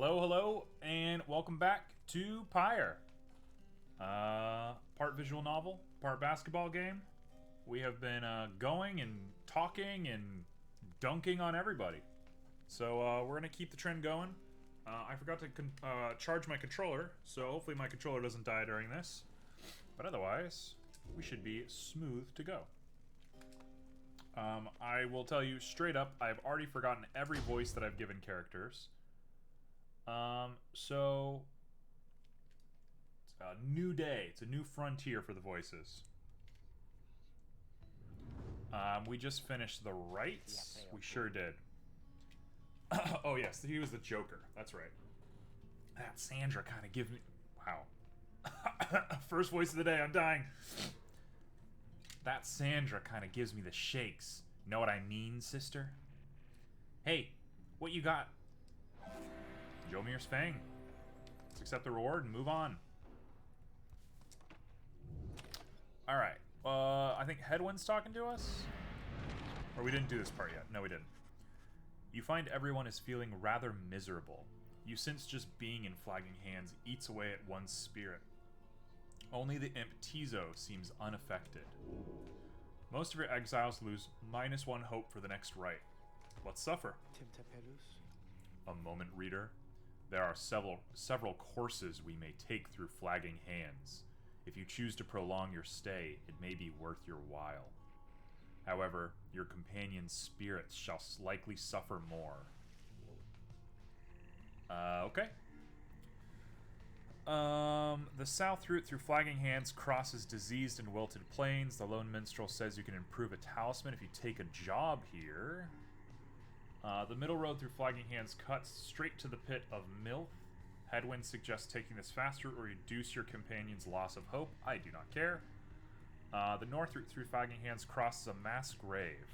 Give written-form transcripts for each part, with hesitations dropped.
Hello, hello, and welcome back to Pyre. Part visual novel, part basketball game. We have been going and talking and dunking on everybody. So we're gonna keep the trend going. I forgot to charge my controller, so hopefully my controller doesn't die during this. But otherwise, we should be smooth to go. I will tell you straight up, I've already forgotten every voice that I've given characters. So it's a new day. It's a new frontier for the voices. We just finished the rites. We sure did. Oh yes, he was the Joker. That's right. That Sandra kind of gives me... Wow. First voice of the day, I'm dying. That Sandra kind of gives me the shakes. Know what I mean, sister? Hey, what you got? Jomir's Fang. Let's accept the reward and move on. Alright. I think Headwind's talking to us? Or we didn't do this part yet. No, we didn't. You find everyone is feeling rather miserable. You sense just being in Flagging Hands eats away at one's spirit. Only the imp Tizo seems unaffected. Most of your exiles lose -1 hope for the next rite. Let's suffer. A moment, reader. There are several courses we may take through Flagging Hands. If you choose to prolong your stay, it may be worth your while. However, your companion's spirits shall likely suffer more. Okay. The south route through Flagging Hands crosses diseased and wilted plains. The Lone Minstrel says you can improve a talisman if you take a job here. The middle road through Flagging Hands cuts straight to the pit of Milth. Headwind suggests taking this faster or reduce your companion's loss of hope. I do not care. The north route through Flagging Hands crosses a mass grave.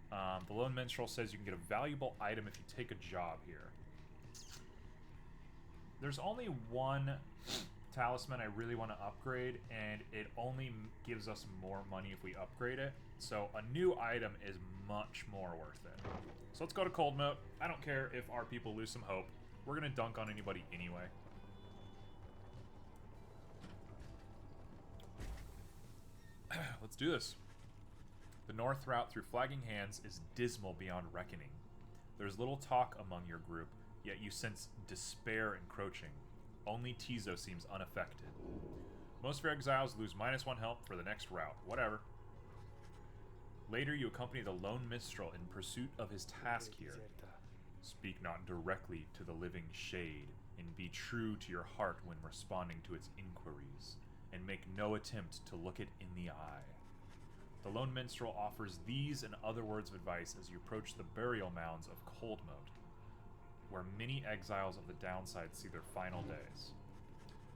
The Lone Minstrel says you can get a valuable item if you take a job here. There's only one talisman I really want to upgrade, and it only gives us more money if we upgrade it. So a new item is much more worth it. So let's go to Cold Mode. I don't care if our people lose some hope. We're going to dunk on anybody anyway. Let's do this. The north route through Flagging Hands is dismal beyond reckoning. There's little talk among your group, yet you sense despair encroaching. Only Tizo seems unaffected. Most of your exiles lose -1 help for the next route. Whatever. Later, you accompany the Lone Minstrel in pursuit of his task here. Speak not directly to the living shade, and be true to your heart when responding to its inquiries, and make no attempt to look it in the eye. The Lone Minstrel offers these and other words of advice as you approach the burial mounds of Coldmoat, where many exiles of the downside see their final days.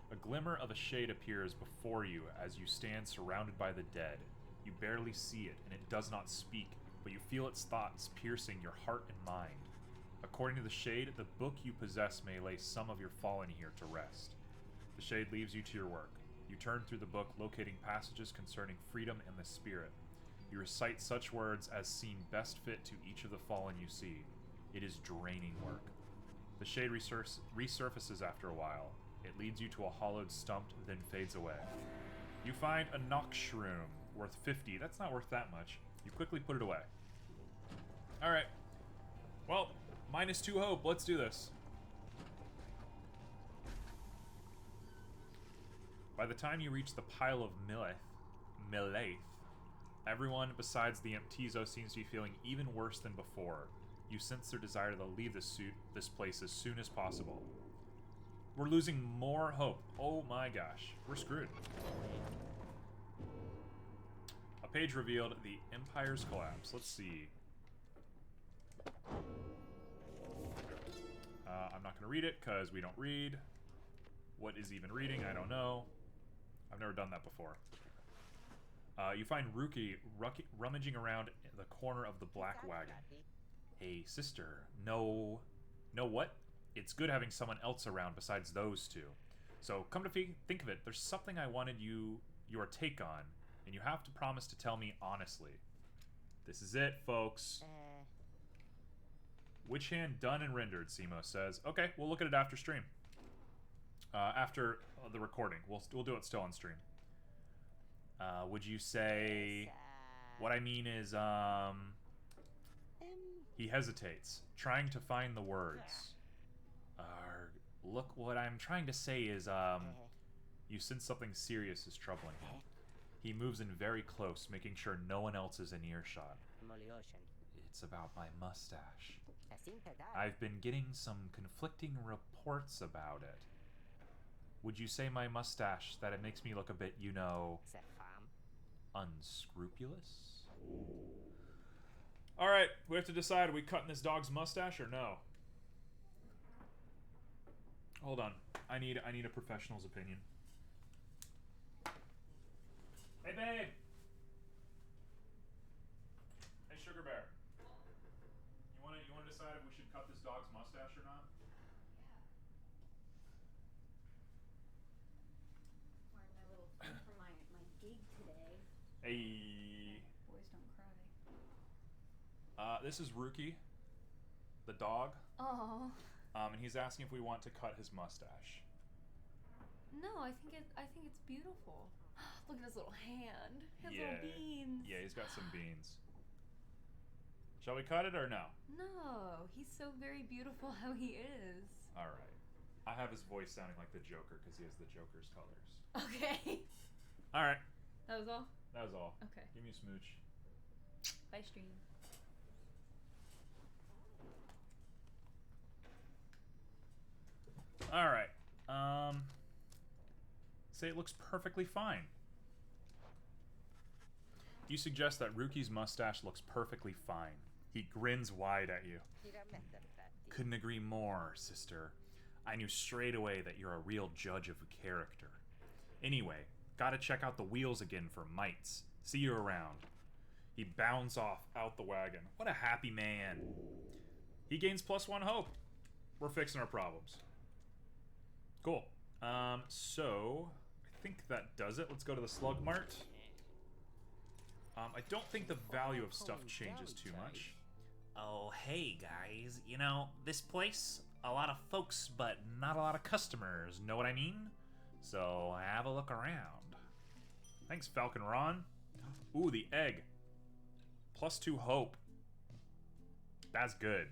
A glimmer of a shade appears before you as you stand surrounded by the dead. You barely see it, and it does not speak, but you feel its thoughts piercing your heart and mind. According to the shade, the book you possess may lay some of your fallen here to rest. The shade leaves you to your work. You turn through the book, locating passages concerning freedom and the spirit. You recite such words as seem best fit to each of the fallen you see. It is draining work. The shade resurfaces after a while. It leads you to a hollowed stump, then fades away. You find a Nox Shroom, worth 50. That's not worth that much. You quickly put it away. Alright. Well, -2 hope. Let's do this. By the time you reach the pile of Milaith, everyone besides the imp Tizo seems to be feeling even worse than before. You sense their desire to leave this place as soon as possible. We're losing more hope. Oh my gosh. We're screwed. A page revealed the Empire's collapse. Let's see. I'm not going to read it because we don't read. What is even reading? I don't know. I've never done that before. You find Ruki rummaging around the corner of the black wagon. Hey, sister. No. Know what? It's good having someone else around besides those two. So, come to think of it, there's something I wanted your take on, and you have to promise to tell me honestly. This is it, folks. Witch hand done and rendered, Simo says. Okay, we'll look at it after stream. After the recording. We'll do it still on stream. Would you say... What I mean is, he hesitates, trying to find the words. Look, what I'm trying to say is, you sense something serious is troubling him. He moves in very close, making sure no one else is in earshot. It's about my mustache. I've been getting some conflicting reports about it. Would you say my mustache, that it makes me look a bit, you know, unscrupulous? Alright, we have to decide, are we cutting this dog's mustache or no? Hold on. I need a professional's opinion. Hey, babe! Hey, Sugar Bear. You wanna decide if we should cut this dog's mustache or not? Wearing my little thing for my gig today. Hey. Boys don't cry. This is Rookie, the dog. Oh. And he's asking if we want to cut his mustache. No, I think it's beautiful. Look at his little hand. His Yeah. little beans. Yeah, he's got some beans. Shall we cut it or no? No, he's so very beautiful how he is. Alright. I have his voice sounding like the Joker because he has the Joker's colors. Okay. Alright. That was all? That was all. Okay. Give me a smooch. Bye, stream. Alright. Say it looks perfectly fine. You suggest that Rookie's mustache looks perfectly fine. He grins wide at you. Couldn't agree more, sister. I knew straight away that you're a real judge of character. Anyway, gotta check out the wheels again for mites. See you around. He bounds off out the wagon. What a happy man. He gains +1 hope. We're fixing our problems. Cool. So I think that does it. Let's go to the Slug Mart. I don't think the value of stuff changes too much. Oh, hey guys. You know, this place, a lot of folks, but not a lot of customers. Know what I mean? So have a look around. Thanks, Falcon Ron. Ooh, the egg. +2 hope. That's good.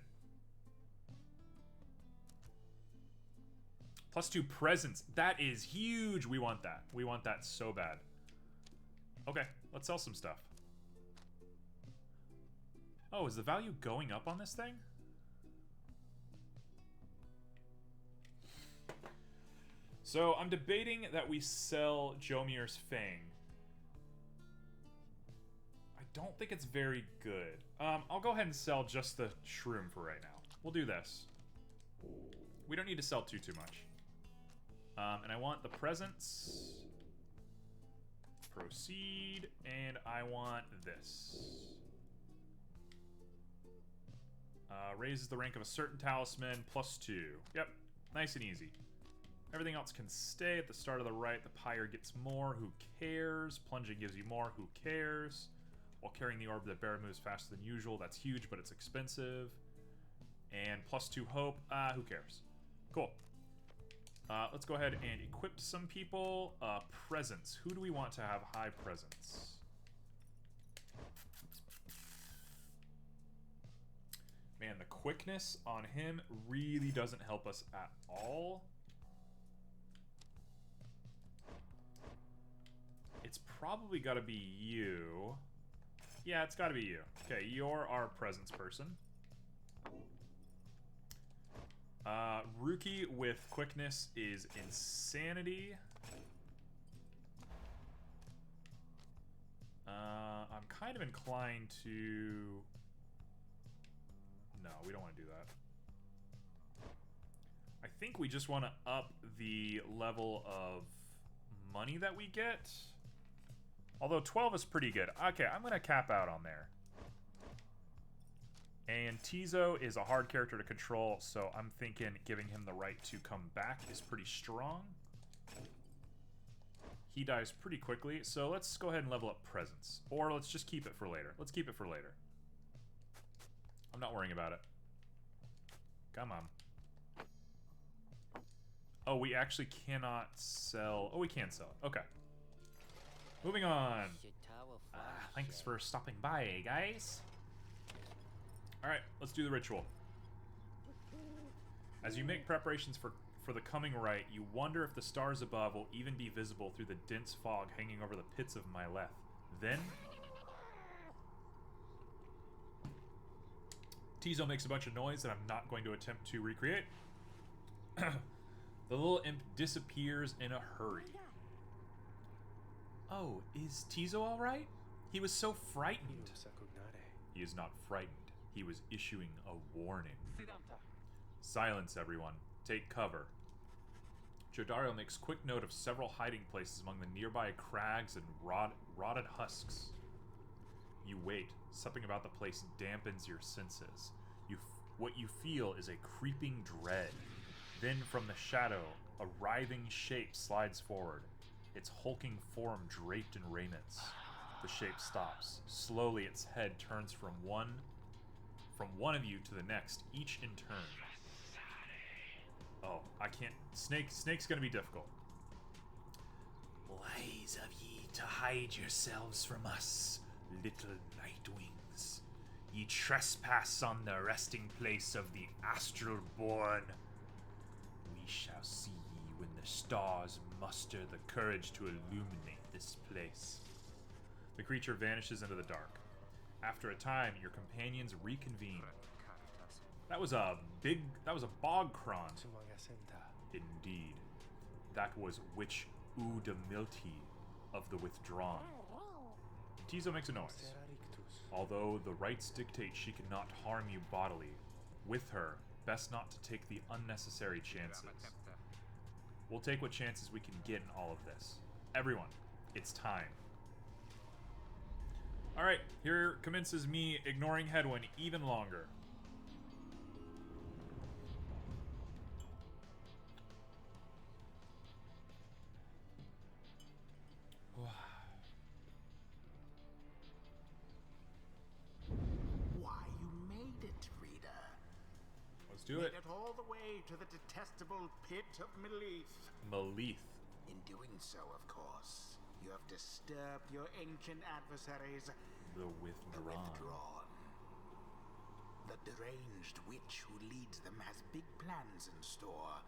+2 presents. That is huge. We want that. We want that so bad. Okay, let's sell some stuff. Oh, is the value going up on this thing? So, I'm debating that we sell Jomir's Fang. I don't think it's very good. I'll go ahead and sell just the shroom for right now. We'll do this. We don't need to sell too much. And I want the presents. Proceed. And I want this. Raises the rank of a certain talisman, +2. Yep, nice and easy. Everything else can stay at the start of the right. The Pyre gets more, who cares? Plunging gives you more, who cares? While carrying the orb, the bear moves faster than usual. That's huge, but it's expensive. And +2 hope, who cares? Cool. Let's go ahead and equip some people. Presents. Who do we want to have high presents? Man, the quickness on him really doesn't help us at all. It's probably got to be you. Yeah, it's got to be you. Okay, you're our presents person. Rookie with quickness is insanity. I'm kind of inclined to... No, we don't want to do that. I think we just want to up the level of money that we get. Although 12 is pretty good. Okay, I'm going to cap out on there. And Tizo is a hard character to control, so I'm thinking giving him the right to come back is pretty strong. He dies pretty quickly, so let's go ahead and level up presence. Or let's just keep it for later. Let's keep it for later. I'm not worrying about it. Come on. Oh, we actually cannot sell. Oh, we can sell. Okay. Moving on. Thanks for stopping by, guys. Alright, let's do the ritual. As you make preparations for the coming rite, you wonder if the stars above will even be visible through the dense fog hanging over the pits of Myleth. Then... Tizo makes a bunch of noise that I'm not going to attempt to recreate. The little imp disappears in a hurry. Oh, is Tizo alright? He was so frightened. He is not frightened. He was issuing a warning. Silence, everyone. Take cover. Jodario makes quick note of several hiding places among the nearby crags and rotted husks. You wait. Something about the place dampens your senses. What you feel is a creeping dread. Then from the shadow, a writhing shape slides forward, its hulking form draped in raiments. The shape stops. Slowly its head turns from one of you to the next, each in turn. Oh, I can't. Snake's gonna be difficult. Wise of ye to hide yourselves from us, little nightwings. Ye trespass on the resting place of the astral born. We shall see ye when the stars muster the courage to illuminate this place. The creature vanishes into the dark. After a time, your companions reconvene. That was a bog cron. Indeed. That was Witch Udamilti of the Withdrawn. Tizo makes a noise. Although the rites dictate she cannot harm you bodily, with her, best not to take the unnecessary chances. We'll take what chances we can get in all of this. Everyone, it's time. Alright, here commences me ignoring Hedwyn even longer. Why, you made it, reader. Let's do Made it. it all the way to the detestable pit of Melith. Melith. In doing so, of course, you have disturbed your ancient adversaries, The the Withdrawn. Withdrawn. The deranged witch who leads them has big plans in store,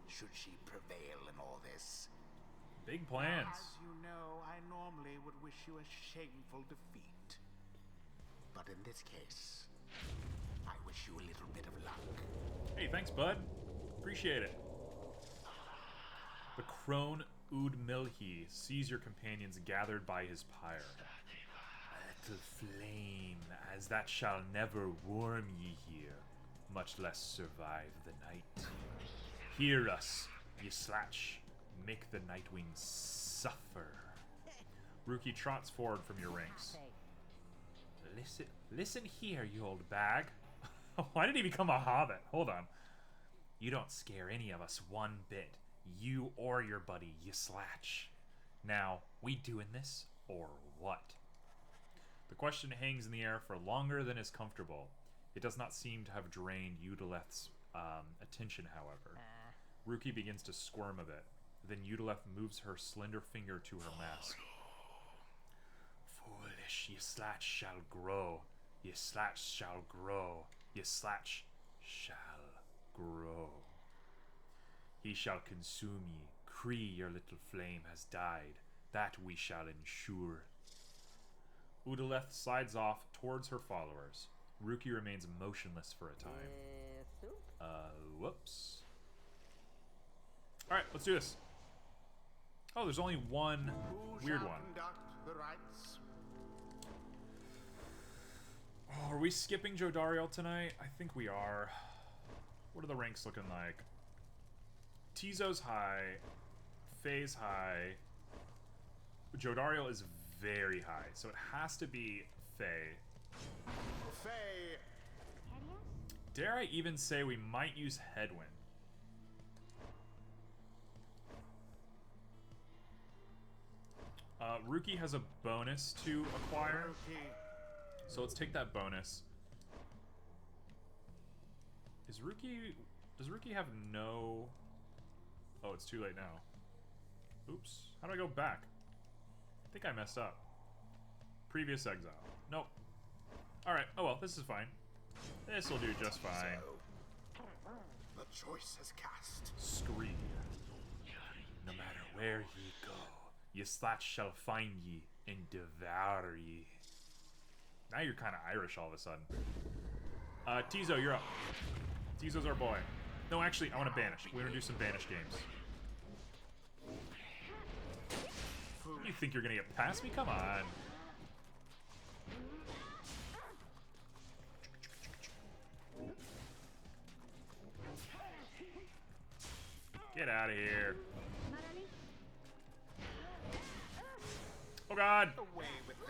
should she prevail in all this. Big plans. As you know, I normally would wish you a shameful defeat. But in this case, I wish you a little bit of luck. Hey, thanks, bud. Appreciate it. The crone Udmilhi sees your companions gathered by his pyre. A little flame, as that shall never warm ye here, much less survive the night. Hear us, Yslach. Make the Nightwing suffer. Ruki trots forward from your ranks. Listen here, you old bag. Why did he become a hobbit? Hold on. You don't scare any of us one bit. You or your buddy Yslach. Now, we doing this or what? The question hangs in the air for longer than is comfortable. It does not seem to have drained Udaleth's attention, however. Ruki begins to squirm a bit. Then Udaleth moves her slender finger to her mask. Foolish Yslach shall grow. Yslach shall grow. Yslach shall grow. He shall consume ye. Cree, your little flame has died. That we shall ensure. Udaleth slides off towards her followers. Ruki remains motionless for a time. Whoops. Alright, let's do this. Oh, there's only one Who weird shall one. conduct the rites? Oh, are we skipping Jodariel tonight? I think we are. What are the ranks looking like? Tizo's high. Faye's high. Jodariel is very high, so it has to be Faye. Faye. Dare I even say we might use Hedwyn? Ruki has a bonus to acquire, Ruki. so let's take that bonus. Is Ruki... Does Ruki have no... Oh, it's too late now. Oops. How do I go back? I think I messed up. Previous exile. Nope. Alright, oh well, this is fine. This'll do just fine. So, the choice is cast. Scream. No matter where ye go, Yslach shall find ye and devour ye. Now you're kind of Irish all of a sudden. Tizo, you're up. Tizo's our boy. No, actually, I want to banish. We're gonna do some banish games. You think you're gonna get past me? Come on. Get out of here. Oh god. Away with them.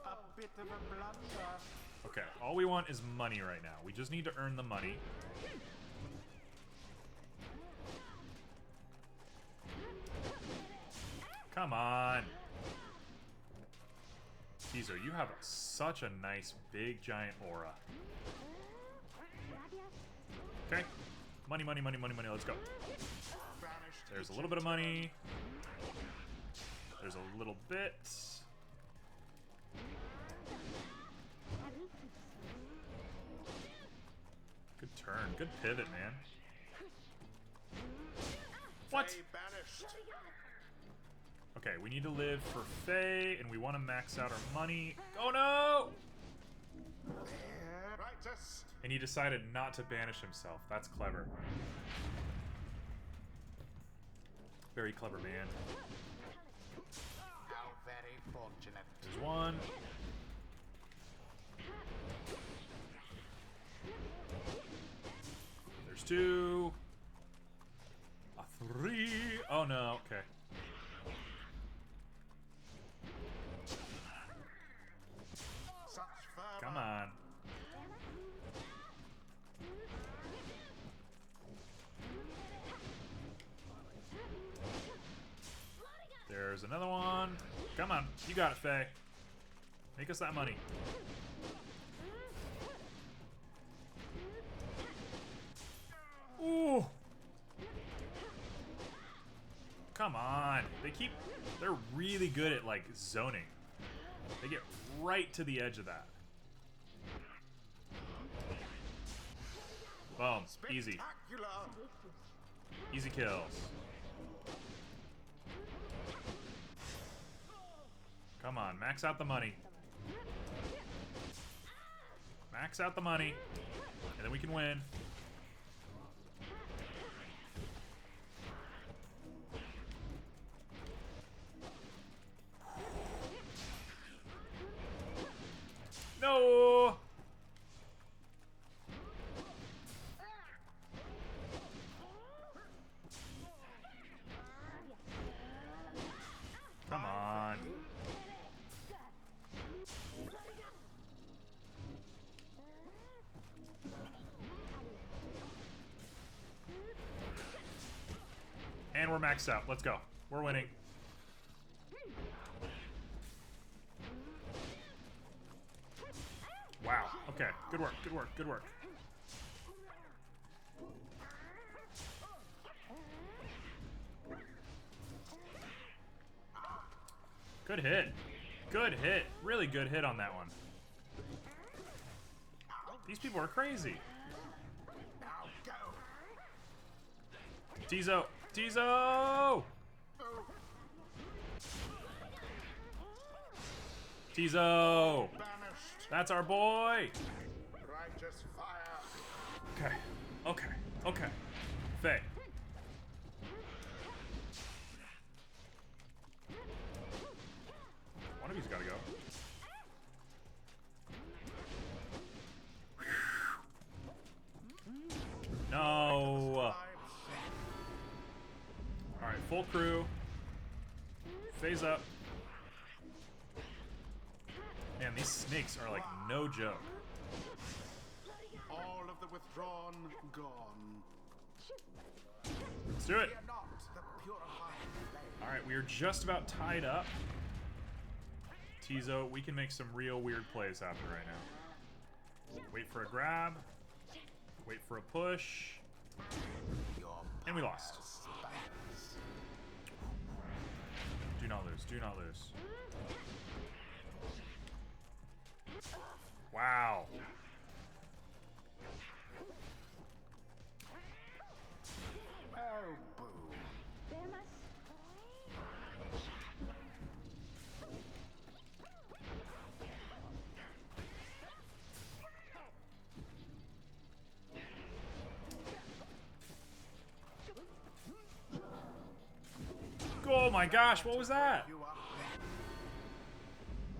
A bit of a blunder. Okay, all we want is money right now. We just need to earn the money. Come on. Tizo, you have such a nice, big, giant aura. Okay. Money, money, money, money, money. Let's go. There's a little bit of money. There's a little bit. Good turn. Good pivot, man. What? Okay, we need to live for Faye, and we want to max out our money. Oh no! And he decided not to banish himself. That's clever. Very clever, man. How very fortunate. There's one. There's two. A three. Oh no, okay. Come on. There's another one. Come on. You got it, Faye. Make us that money. Ooh. Come on. They're really good at, like, zoning. They get right to the edge of that. Boom. Easy. Easy kills. Come on, max out the money. Max out the money, and then we can win. No! Come on. And we're maxed out. Let's go. We're winning. Wow. Okay. Good work. Good work. Good work. Good hit. Good hit. Really good hit on that one. These people are crazy. Tizo. Tizo! Tizo! That's our boy! Righteous fire. Okay. Okay. Okay. Faye. One of you's gotta go. No! Alright, full crew. Phase up. Man, these snakes are like no joke. All of the withdrawn gone. Let's do it. Fear not the purifying flame. Alright, we are just about tied up. Tizo, we can make some real weird plays happen right now. Wait for a grab. Wait for a push. Your And we lost. power spires. Do not lose. Do not lose. Wow. Oh, boo. Oh my gosh, what was that? You up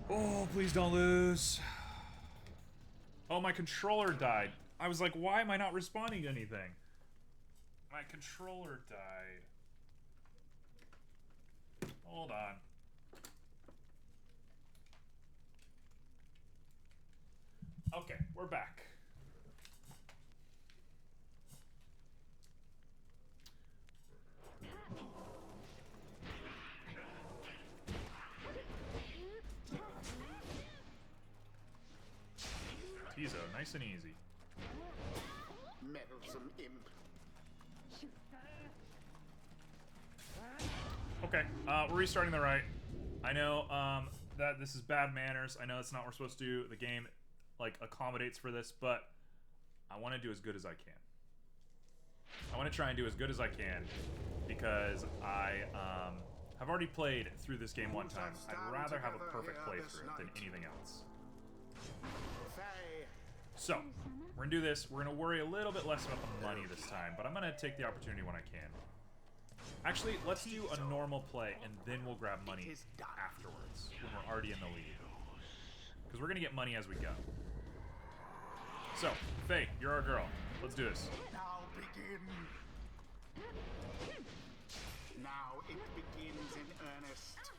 Oh, please don't lose. Oh, my controller died. I was like, why am I not responding to anything? My controller died. Hold on. Okay, we're back. Tizo, nice and easy. meddlesome imp. Okay, we're restarting the right. I know that this is bad manners. I know it's not what we're supposed to do. The game like accommodates for this, but I want to do as good as I can. I want to try and do as good as I can because I have already played through this game one time. I'd rather have a perfect playthrough than anything else. So, we're gonna do this. We're gonna worry a little bit less about the money this time, but I'm gonna take the opportunity when I can. Actually, let's do a normal play, and then we'll grab money afterwards, when we're already in the lead. Because we're gonna get money as we go. So, Faye, you're our girl. Let's do this. Now begin. Now it begins in earnest.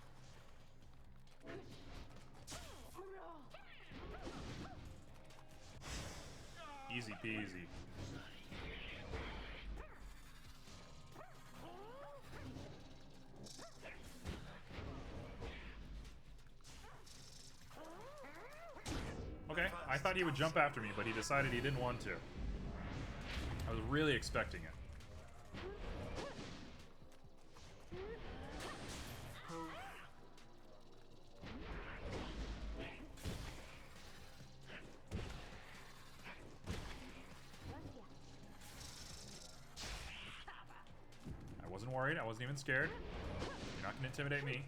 Easy peasy. Okay, I thought he would jump after me, but he decided he didn't want to. I was really expecting it. I wasn't worried. I wasn't even scared. You're not going to intimidate me.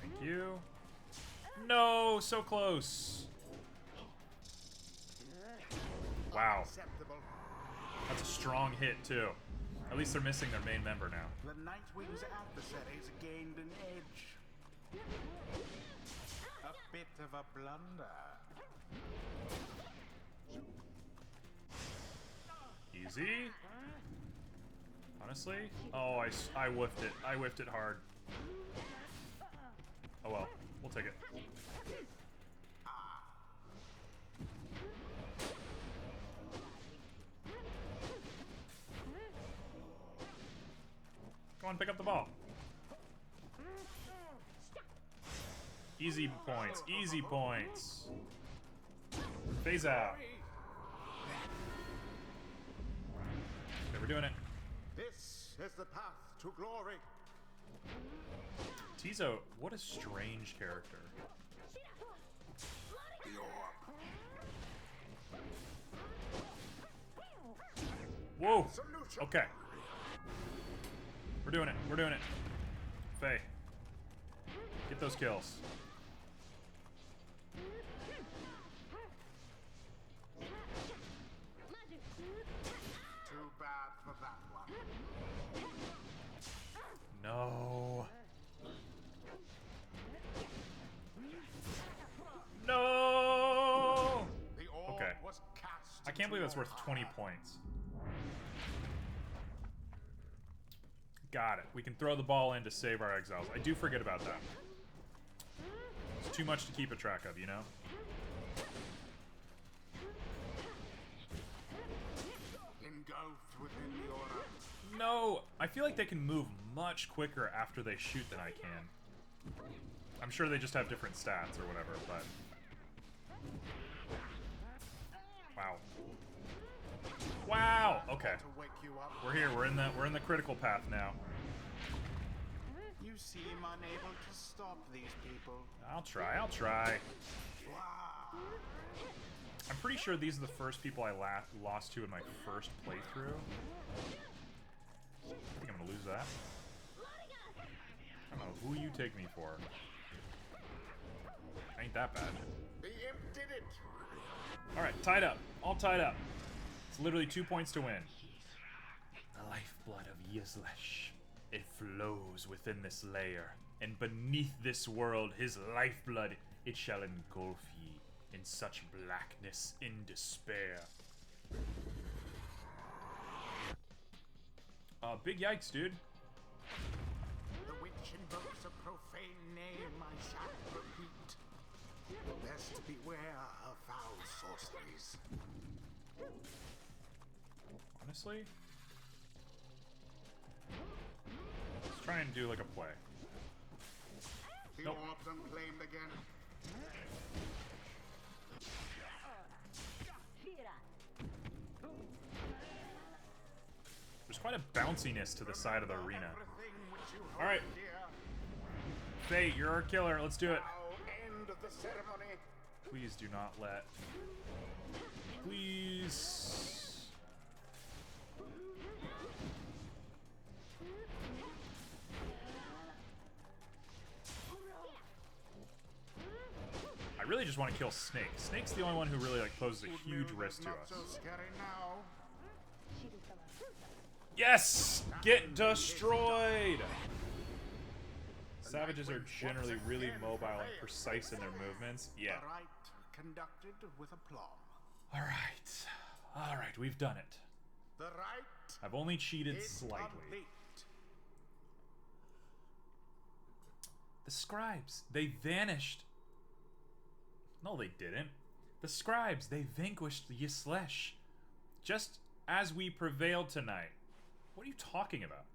Thank you. No, so close. Wow. Acceptable. That's a strong hit, too. At least they're missing their main member now. The Nightwing's adversaries gained an edge. A bit of a blunder. Easy. Honestly? Oh, I whiffed it. I whiffed it hard. Oh well. We'll take it. Go on, pick up the ball. Easy points. Easy points. Phase out. Okay, we're doing it. This is the path to glory. Tizo, what a strange character. Whoa. Okay. We're doing it. We're doing it. Faye. Get those kills. Too bad for that one. No. No. The orb Okay. was cast I can't believe that's into worth your 20 heart. points. Got it. We can throw the ball in to save our exiles. I do forget about that. It's too much to keep a track of, you know? Engulfed within the aura. No! I feel like they can move much quicker after they shoot than I can. I'm sure they just have different stats or whatever, but... Wow. Wow! Okay. To wake you up. We're here. We're in the critical path now. You seem unable to stop these people. I'll try. Wow. I'm pretty sure these are the first people I lost to in my first playthrough. I think I'm gonna lose that. I don't know who you take me for. Ain't that bad. The imp did it. Alright, tied up. All tied up. It's literally 2 points to win. The lifeblood of Yslach. It flows within this layer, and beneath this world his lifeblood it shall engulf ye in such blackness in despair. Big yikes, dude. The witch invokes a profane name I shan't repeat. Best beware of foul sorceries. Honestly, let's try and do like a play. The Nope. orbs unclaimed again. There's quite a bounciness to the side of the arena. Everything which you hold All right. dear. Fate, you're our killer. Let's do it. Now end of the ceremony. Please do not let. Please. I really just want to kill Snake. Snake's the only one who really like poses a huge risk to Not us. so scary now. Yes! Get destroyed! Savages are generally really mobile and precise in their movements. Yeah. The rite conducted with aplomb. Alright, we've done it. The rite I've only cheated is slightly. complete. The scribes, they vanished. No, they didn't. The scribes, they vanquished Yslach. Just as we prevailed tonight. What are you talking about?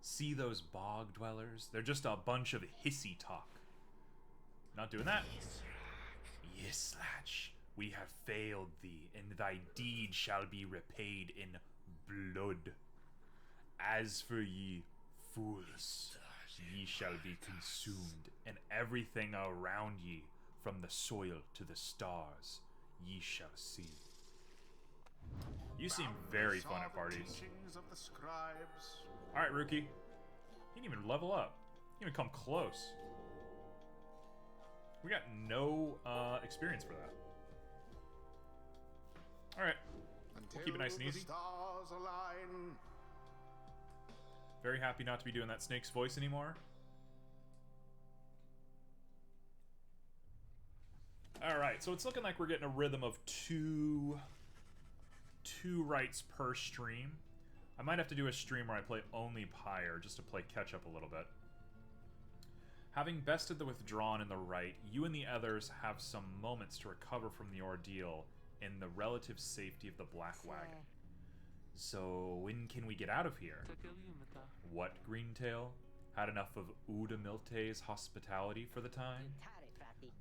See those bog dwellers? They're just a bunch of hissy talk. Not doing that. Yslach, we have failed thee, and thy deed shall be repaid in blood. As for ye, fools, ye shall be consumed, and everything around ye, from the soil to the stars, ye shall see. You seem very fun at parties. Teachings of the scribes. Alright, rookie. You didn't even level up. You didn't even come close. We got no experience for that. Alright. We'll keep it nice and easy. The stars align. Very happy not to be doing that Snake's voice anymore. Alright, so it's looking like we're getting a rhythm of two rights per stream. I might have to do a stream where I play only Pyre, just to play catch up a little bit. Having bested the Withdrawn in the right, you and the others have some moments to recover from the ordeal in the relative safety of the Black Wagon. So, when can we get out of here? What, Greentail? Had enough of Udamilte's hospitality for the time?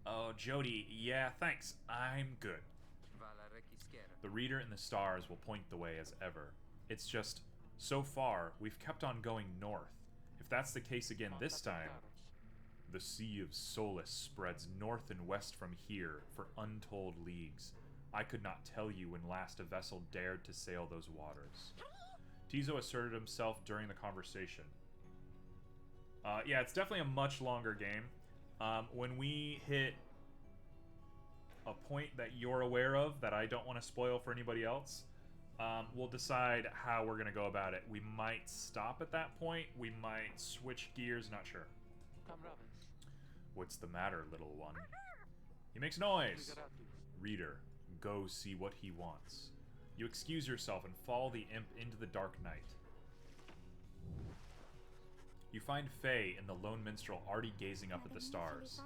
Oh, Jody, yeah, thanks. I'm good. The reader in the stars will point the way as ever. It's just, so far, we've kept on going north. If that's the case again this time, the Sea of Solace spreads north and west from here for untold leagues. I could not tell you when last a vessel dared to sail those waters. Tizo asserted himself during the conversation. Yeah, it's definitely a much longer game. When we hit a point that you're aware of that I don't want to spoil for anybody else, we'll decide how we're going to go about it. We might stop at that point. We might switch gears. Not sure. What's the matter, little one? He makes noise. Reader, go see what he wants. You excuse yourself and follow the imp into the dark night. You find Faye and the lone minstrel already gazing up at the stars.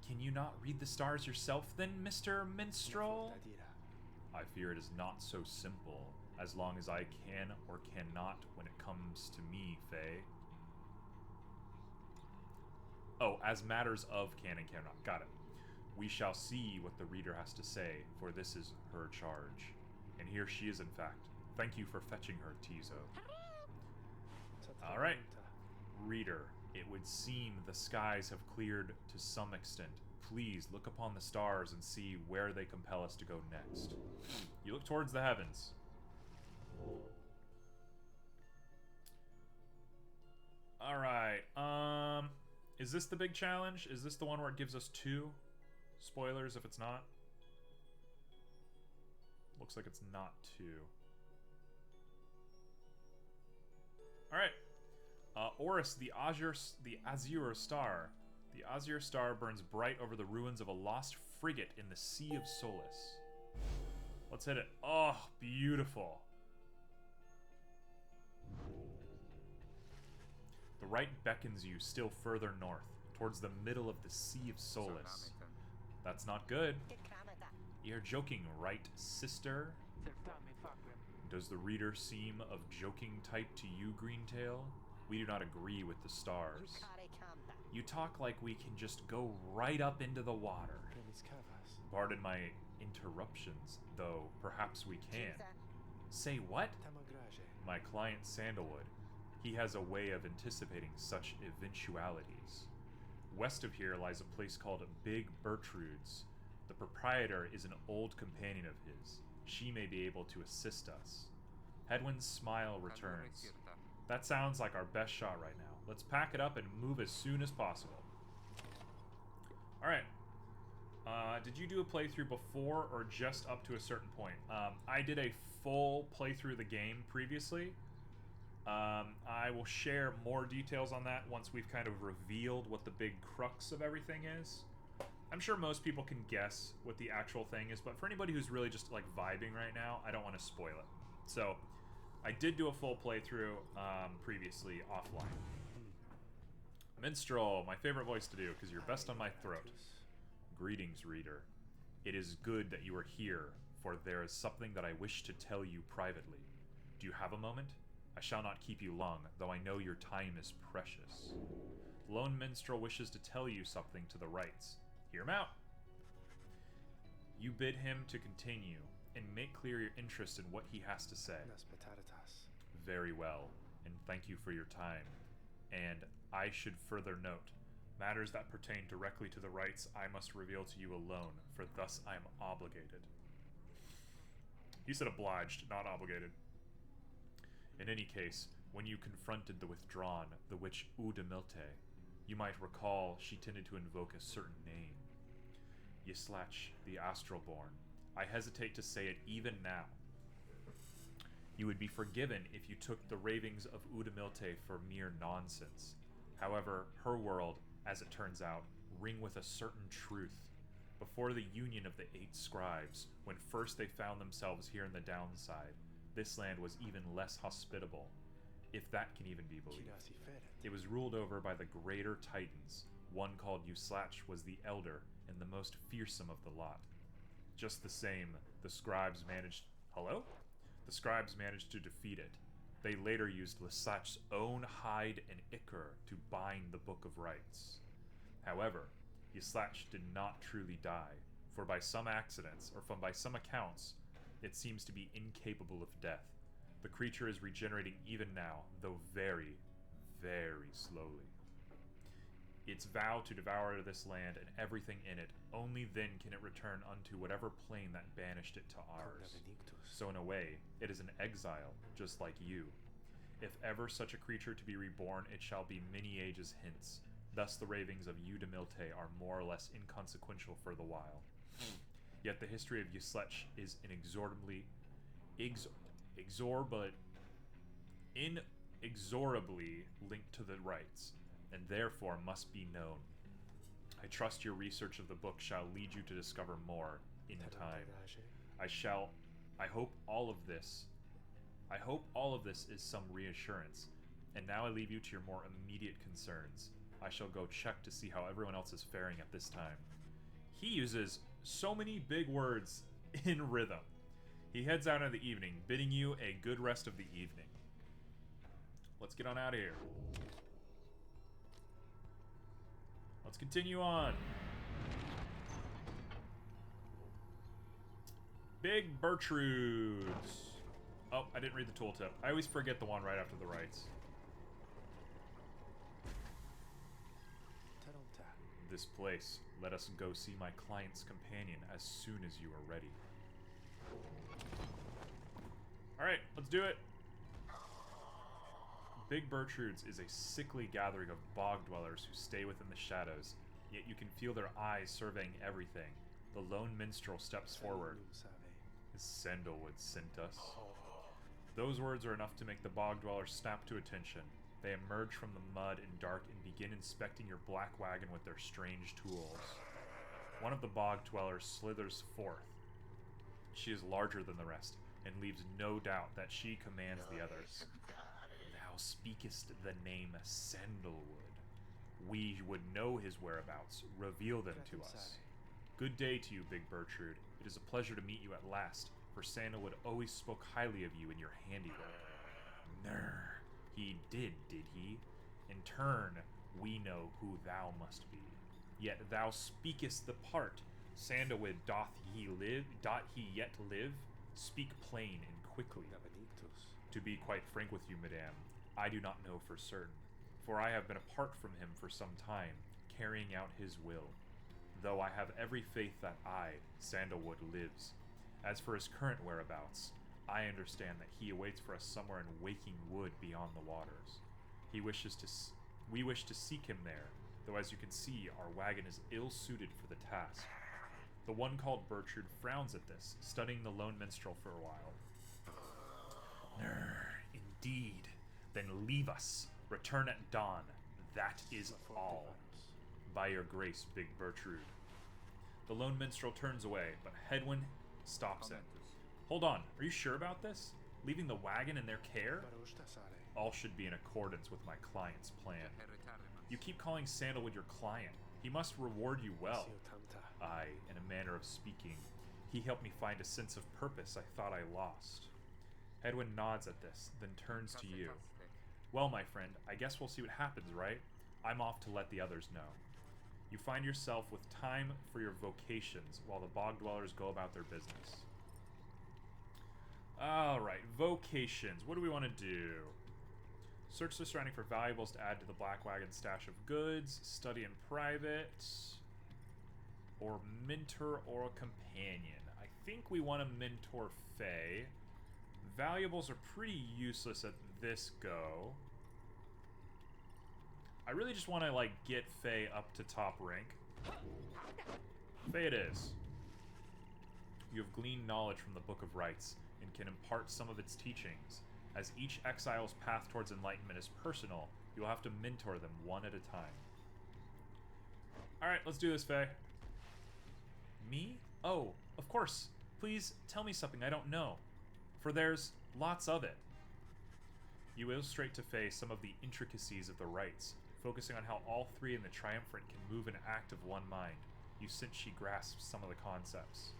Can you not read the stars yourself then, Mr. Minstrel? I fear it is not so simple, as long as I can or cannot when it comes to me, Faye. Oh, as matters of can and cannot. Got it. We shall see what the reader has to say, for this is her charge. And here she is, in fact. Thank you for fetching her, Tizo. Alright. Reader, it would seem the skies have cleared to some extent. Please look upon the stars and see where they compel us to go next. You look towards the heavens. Alright, is this the big challenge? Is this the one where it gives us 2? Spoilers if it's not. Looks like it's not 2. Alright. Oris, the Azure Star. The Azure Star burns bright over the ruins of a lost frigate in the Sea of Solace. Let's hit it. Oh, beautiful. The right beckons you still further north, towards the middle of the Sea of Solace. That's not good. You're joking, right, sister? Does the reader seem of joking type to you, Greentail? We do not agree with the stars. You talk like we can just go right up into the water. Pardon my interruptions, though perhaps we can. Say what? My client Sandalwood. He has a way of anticipating such eventualities. West of here lies a place called Big Bertrude's. The proprietor is an old companion of his. She may be able to assist us. Hedwin's smile returns. That sounds like our best shot right now. Let's pack it up and move as soon as possible. Alright. Did you do a playthrough before or just up to a certain point? I did a full playthrough of the game previously. I will share more details on that once we've kind of revealed what the big crux of everything is. I'm sure most people can guess what the actual thing is, but for anybody who's really just like vibing right now, I don't want to spoil it. So, I did do a full playthrough previously offline. Minstrel, my favorite voice to do, because you're best on my throat. Greetings, reader. It is good that you are here, for there is something that I wish to tell you privately. Do you have a moment? I shall not keep you long, though I know your time is precious. Lone Minstrel wishes to tell you something to the rights. Hear him out. You bid him to continue, and make clear your interest in what he has to say. Very well, and thank you for your time. And I should further note, matters that pertain directly to the rights I must reveal to you alone, for thus I am obligated. He said obliged, not obligated. In any case, when you confronted the withdrawn, the witch Udamilte, you might recall she tended to invoke a certain name. Yslach, the Astralborn. I hesitate to say it even now. You would be forgiven if you took the ravings of Udamilte for mere nonsense. However, her world, as it turns out, ring with a certain truth. Before the union of the 8 scribes, when first they found themselves here in the downside, this land was even less hospitable, if that can even be believed. It was ruled over by the greater titans. One called Yslach was the elder and the most fearsome of the lot. Just the same, the scribes managed... Hello? The scribes managed to defeat it. They later used Yslach's own hide and ichor to bind the Book of Rights. However, Yslach did not truly die, for by some accidents, or by some accounts, it seems to be incapable of death. The creature is regenerating even now, though very, very slowly. Its vow to devour this land and everything in it, only then can it return unto whatever plane that banished it to ours. So in a way, it is an exile, just like you. If ever such a creature to be reborn, it shall be many ages hence. Thus the ravings of Udamilte are more or less inconsequential for the while. Yet the history of Yslach is inexorably linked to the rites, and therefore must be known. I trust your research of the book shall lead you to discover more in time. I hope all of this is some reassurance, And now I leave you to your more immediate concerns. I shall go check to see how everyone else is faring at this time. He uses so many big words in rhythm. He heads out in the evening, bidding you a good rest of the evening. Let's get on out of here. Let's continue on. Big Bertrudes. Oh, I didn't read the tooltip. I always forget the one right after the rights. This place. Let us go see my client's companion as soon as you are ready. Alright, let's do it. Big Bertrudes is a sickly gathering of bog dwellers who stay within the shadows, yet you can feel their eyes surveying everything. The lone minstrel steps forward. Sandalwood sent us. Those words are enough to make the bog dwellers snap to attention. They emerge from the mud and dark and begin inspecting your black wagon with their strange tools. One of the bog dwellers slithers forth. She is larger than the rest, and leaves no doubt that she commands the others. Thou speakest the name Sandalwood. We would know his whereabouts. Reveal them to us. Good day to you, Big Bertrude. It is a pleasure to meet you at last, for Sandalwood always spoke highly of you and your handiwork. Ner, he did he? In turn, we know who thou must be. Yet thou speakest the part. Sandalwood, doth he yet live? Speak plain and quickly. To be quite frank with you, madame, I do not know for certain, for I have been apart from him for some time, carrying out his will. Though I have every faith that Sandalwood, lives. As for his current whereabouts, I understand that he awaits for us somewhere in Waking Wood beyond the waters. We wish to seek him there, though as you can see, our wagon is ill-suited for the task. The one called Bertrude frowns at this, studying the lone minstrel for a while. Indeed. Then leave us. Return at dawn. That is all. By your grace, Big Bertrude. The lone minstrel turns away, but Hedwyn stops him. Hold on, are you sure about this? Leaving the wagon in their care? All should be in accordance with my client's plan. You keep calling Sandalwood your client. He must reward you well. Aye, in a manner of speaking. He helped me find a sense of purpose I thought I lost. Hedwyn nods at this, then turns to you. Well, my friend, I guess we'll see what happens, right? I'm off to let the others know. You find yourself with time for your vocations while the bog dwellers go about their business. Alright, vocations. What do we want to do? Search the surrounding for valuables to add to the black wagon stash of goods, study in private, or mentor or a companion. I think we want to mentor Faye. Valuables are pretty useless at this go. I really just want to, like, get Faye up to top rank. Faye it is. You have gleaned knowledge from the Book of Rites, and can impart some of its teachings. As each exile's path towards enlightenment is personal, you'll have to mentor them one at a time. Alright, let's do this, Faye. Me? Oh, of course. Please tell me something I don't know, for there's lots of it. You illustrate to Faye some of the intricacies of the rites, focusing on how all three in the Triumvirate can move and act of one mind. You sense she grasps some of the concepts.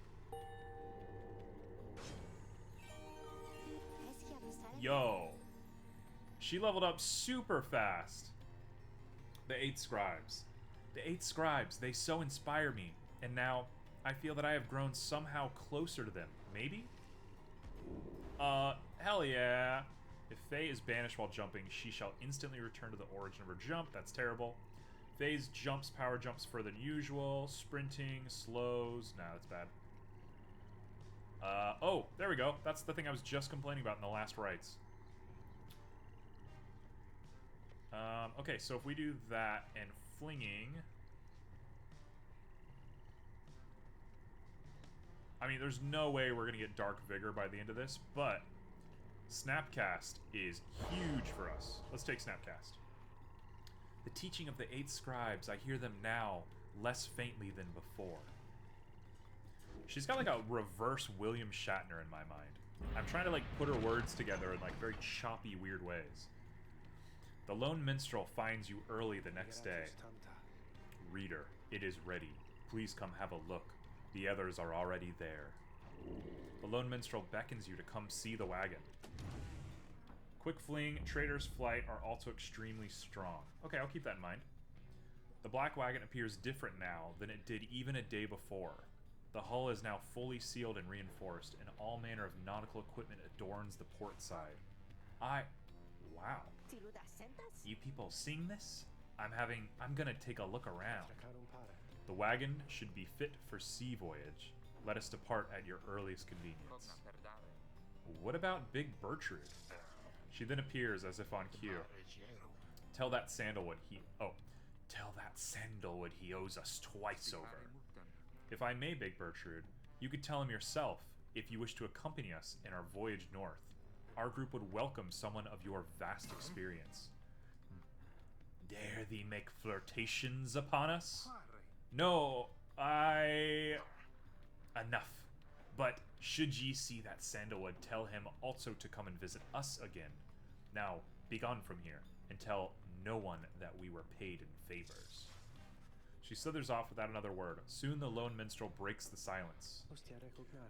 Yo. She leveled up super fast. The 8 scribes. The 8 scribes, they so inspire me. And now, I feel that I have grown somehow closer to them. Maybe? Hell yeah. If Faye is banished while jumping, she shall instantly return to the origin of her jump. That's terrible. Faye's power jumps further than usual. Sprinting, slows. Nah, that's bad. Oh, there we go. That's the thing I was just complaining about in the last rites. Okay, so if we do that and flinging... I mean, there's no way we're going to get Dark Vigor by the end of this, but Snapcast is huge for us. Let's take Snapcast. The teaching of the 8 scribes, I hear them now, less faintly than before. She's got like a reverse William Shatner in my mind. I'm trying to like put her words together in like very choppy, weird ways. The lone minstrel finds you early the next day. Reader, it is ready. Please come have a look. The others are already there. The lone minstrel beckons you to come see the wagon. Quick fleeing, trader's flight are also extremely strong. Okay, I'll keep that in mind. The black wagon appears different now than it did even a day before. The hull is now fully sealed and reinforced, and all manner of nautical equipment adorns the port side. Wow. You people seeing this? I'm gonna take a look around. The wagon should be fit for sea voyage. Let us depart at your earliest convenience. What about Big Bertrude? She then appears as if on cue. Tell that sandalwood he owes us twice over. If I may, Big Bertrude, you could tell him yourself if you wish to accompany us in our voyage north. Our group would welcome someone of your vast experience. Dare thee make flirtations upon us? No, Enough. But should ye see that sandalwood, tell him also to come and visit us again. Now, begone from here, and tell no one that we were paid in favors. She slithers off without another word. Soon the lone minstrel breaks the silence.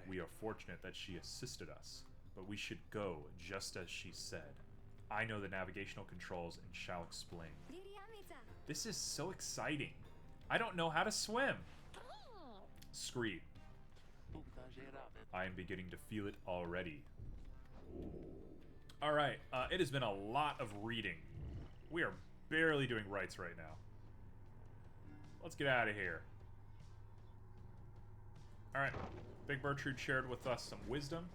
We are fortunate that she assisted us, but we should go just as she said. I know the navigational controls and shall explain. This is so exciting. I don't know how to swim. Screed. I am beginning to feel it already. Alright, it has been a lot of reading. We are barely doing rights right now. Let's get out of here. Alright, Big Bertrude shared with us some wisdom.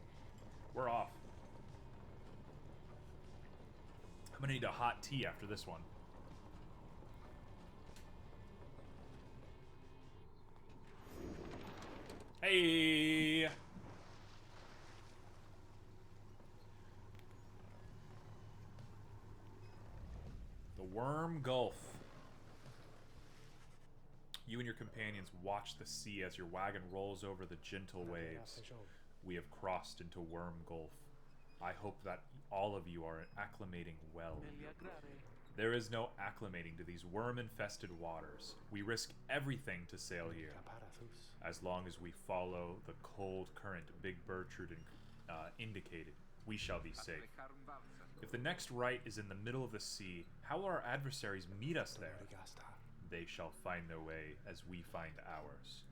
We're off. I'm gonna need a hot tea after this one. Hey! The Worm Gulf. You and your companions watch the sea as your wagon rolls over the gentle waves. We have crossed into Worm Gulf. I hope that all of you are acclimating well. There is no acclimating to these worm-infested waters. We risk everything to sail here. As long as we follow the cold current Big Bertrude indicated, we shall be safe. If the next right is in the middle of the sea, how will our adversaries meet us there? They shall find their way as we find ours.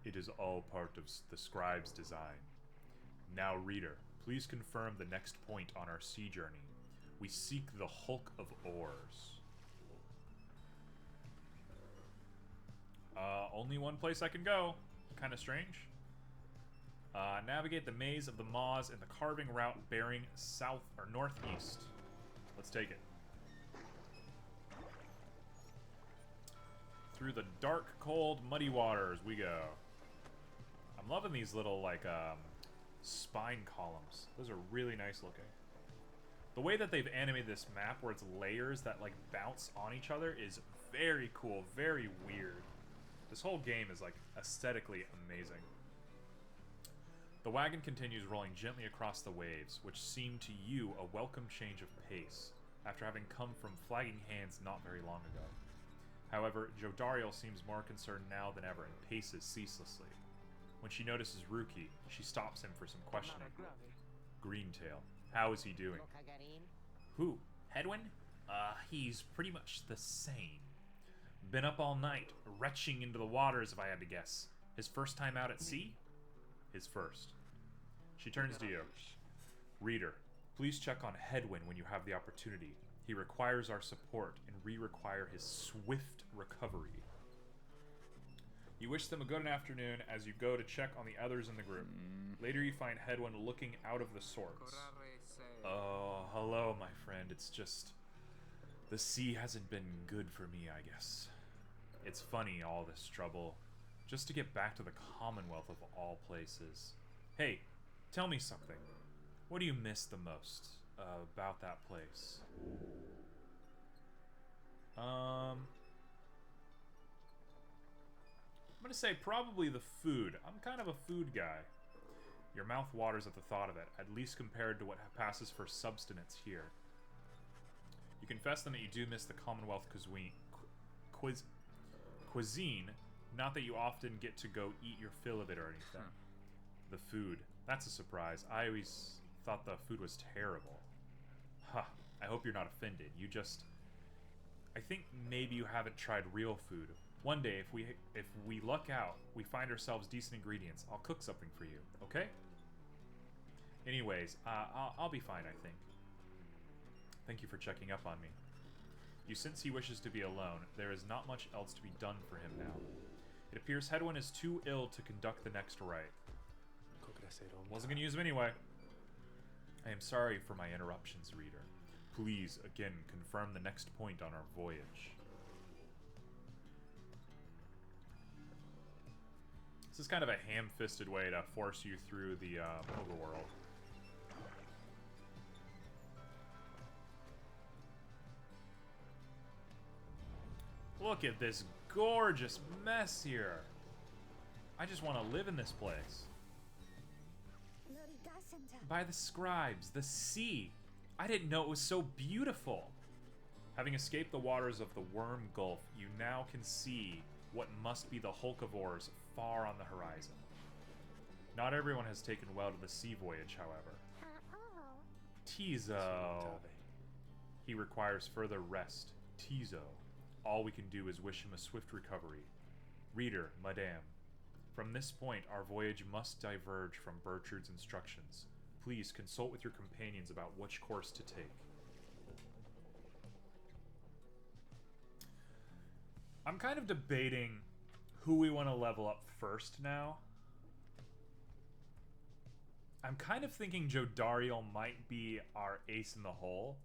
It is all part of the scribe's design. Now, reader, please confirm the next point on our sea journey. We seek the hulk of oars. Only one place I can go. Kind of strange. Navigate the maze of the maws in the carving route bearing south or northeast. Let's take it. Through the dark, cold, muddy waters we go. I'm loving these little, like, spine columns. Those are really nice looking. The way that they've animated this map, where it's layers that, like, bounce on each other, is very cool, very weird. This whole game is, like, aesthetically amazing. The wagon continues rolling gently across the waves, which seem to you a welcome change of pace, after having come from flagging hands not very long ago. However, Jodariel seems more concerned now than ever and paces ceaselessly. When she notices Ruki, she stops him for some questioning. Greentail, how is he doing? Who? Hedwin? He's pretty much the same. Been up all night, retching into the waters if I had to guess. His first time out at sea? His first. She turns to you. Reader, please check on Hedwin when you have the opportunity. He requires our support, and we require his swift recovery. You wish them a good afternoon as you go to check on the others in the group. Later you find Hedwin looking out of the sorts. Oh, hello, my friend. It's just... the sea hasn't been good for me, I guess. It's funny, all this trouble. Just to get back to the Commonwealth of all places. Hey, tell me something. What do you miss the most about that place? I'm gonna say probably the food. I'm kind of a food guy. Your mouth waters at the thought of it, at least compared to what passes for subsistence here. You confess then that you do miss the Commonwealth cuisine, not that you often get to go eat your fill of it or anything. The food, that's a surprise. I always thought the food was terrible. Huh, I hope you're not offended. I think maybe you haven't tried real food. One day, if we luck out, we find ourselves decent ingredients, I'll cook something for you, okay? Anyways, I'll be fine, I think. Thank you for checking up on me. You sense he wishes to be alone. There is not much else to be done for him now. It appears Hedwyn is too ill to conduct the next rite. Wasn't going to use him anyway. I am sorry for my interruptions, reader. Please, again, confirm the next point on our voyage. This is kind of a ham-fisted way to force you through the overworld. Look at this gorgeous mess here. I just want to live in this place. By the scribes, the sea. I didn't know it was so beautiful. Having escaped the waters of the Worm Gulf, you now can see what must be the Hulkivores far on the horizon. Not everyone has taken well to the sea voyage, however. Tizo. He requires further rest. Tizo. All we can do is wish him a swift recovery. Reader, Madame, from this point our voyage must diverge from Bertrude's instructions. Please consult with your companions about which course to take. I'm kind of debating who we want to level up first now. I'm kind of thinking Jodariel might be our ace in the hole.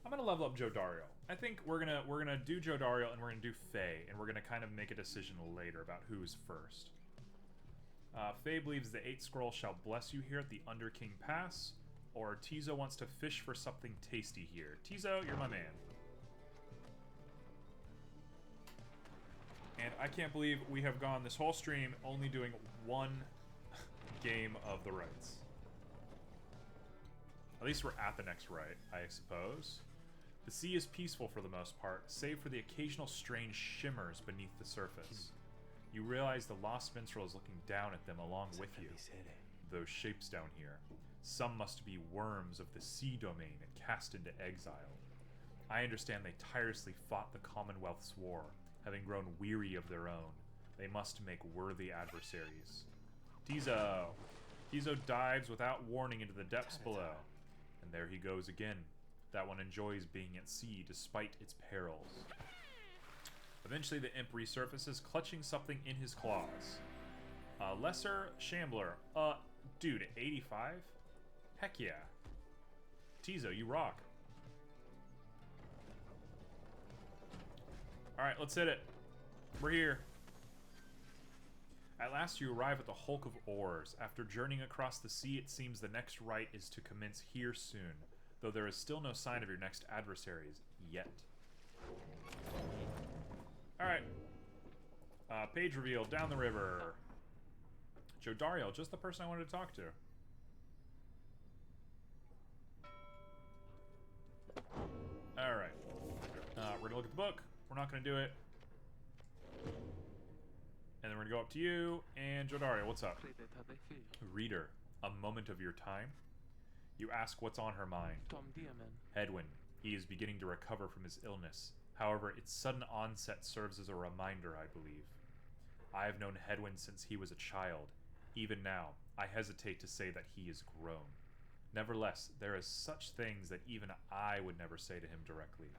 I'm gonna level up Jodariel. I think we're gonna do Jodariel and we're gonna do Faye, and we're gonna kind of make a decision later about who's first. Faye believes the 8th scroll shall bless you here at the Underking Pass, or Tizo wants to fish for something tasty here. Tizo, you're my man. And I can't believe we have gone this whole stream only doing one game of the rites. At least we're at the next rite, I suppose. The sea is peaceful for the most part, save for the occasional strange shimmers beneath the surface. You realize the lost minstrel is looking down at them along with you. Those shapes down here. Some must be worms of the sea domain cast into exile. I understand they tirelessly fought the Commonwealth's war, having grown weary of their own. They must make worthy adversaries. Tizo! Tizo dives without warning into the depths below. And there he goes again. That one enjoys being at sea despite its perils. Eventually the imp resurfaces, clutching something in his claws. Lesser Shambler. Dude, 85? Heck yeah. Tizo, you rock. Alright, let's hit it. We're here. At last you arrive at the Hulk of Oars. After journeying across the sea, it seems the next rite is to commence here soon, though there is still no sign of your next adversaries, yet. Alright. Page reveal, down the river. Jodariel, just the person I wanted to talk to. Alright. We're gonna look at the book. We're not gonna do it. And then we're gonna go up to you, and Jodariel, what's up? Reader, a moment of your time? You ask what's on her mind. Hedwyn, he is beginning to recover from his illness. However, its sudden onset serves as a reminder, I believe. I have known Hedwyn since he was a child. Even now, I hesitate to say that he is grown. Nevertheless, there is such things that even I would never say to him directly.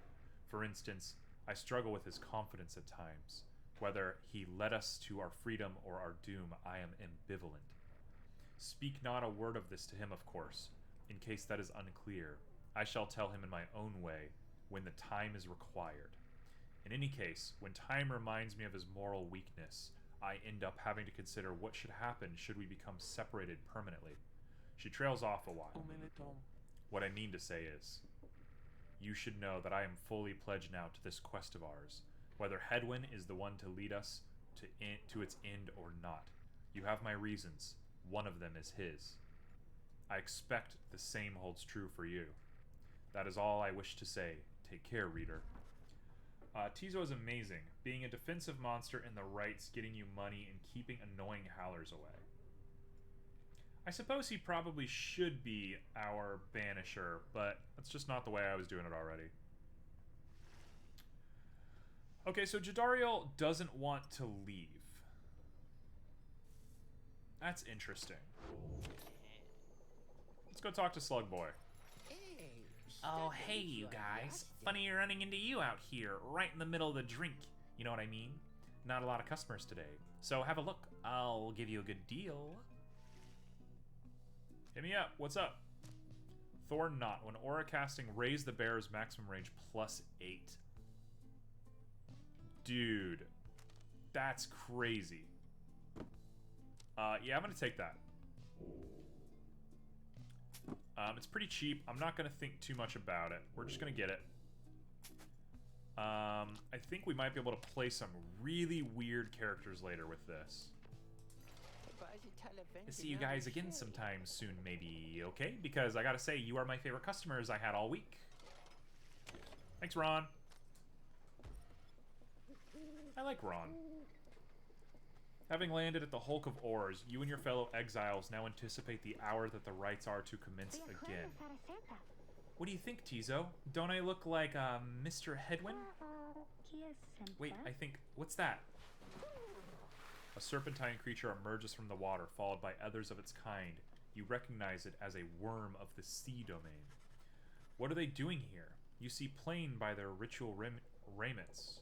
For instance, I struggle with his confidence at times. Whether he led us to our freedom or our doom, I am ambivalent. Speak not a word of this to him, of course. In case that is unclear, I shall tell him in my own way, when the time is required. In any case, when time reminds me of his moral weakness, I end up having to consider what should happen should we become separated permanently. She trails off a while. What I mean to say is, you should know that I am fully pledged now to this quest of ours, whether Hedwyn is the one to lead us to its end or not. You have my reasons. One of them is his. I expect the same holds true for you. That is all I wish to say. Take care, reader. Tizo is amazing. Being a defensive monster in the rights, getting you money, and keeping annoying howlers away. I suppose he probably should be our banisher, but that's just not the way I was doing it already. Okay, so Jadariel doesn't want to leave. That's interesting. Let's go talk to Slug Boy. Oh, hey, you guys. Funny running into you out here, right in the middle of the drink. You know what I mean? Not a lot of customers today. So have a look. I'll give you a good deal. Hit me up. What's up? Thorn Knot. When aura casting, raise the bearer's maximum range +8. Dude. That's crazy. Yeah, I'm gonna take that. It's pretty cheap. I'm not gonna think too much about it. We're just gonna get it. I think we might be able to play some really weird characters later with this. See you guys again sometime soon, maybe, okay? Because I gotta say, you are my favorite customers I had all week. Thanks, Ron. I like Ron. Having landed at the Hulk of Ores, you and your fellow exiles now anticipate the hour that the rites are to commence again. What do you think, Tizo? Don't I look like Mr. Headwind? Wait, I think... What's that? A serpentine creature emerges from the water, followed by others of its kind. You recognize it as a worm of the sea domain. What are they doing here? You see plain by their ritual raiments.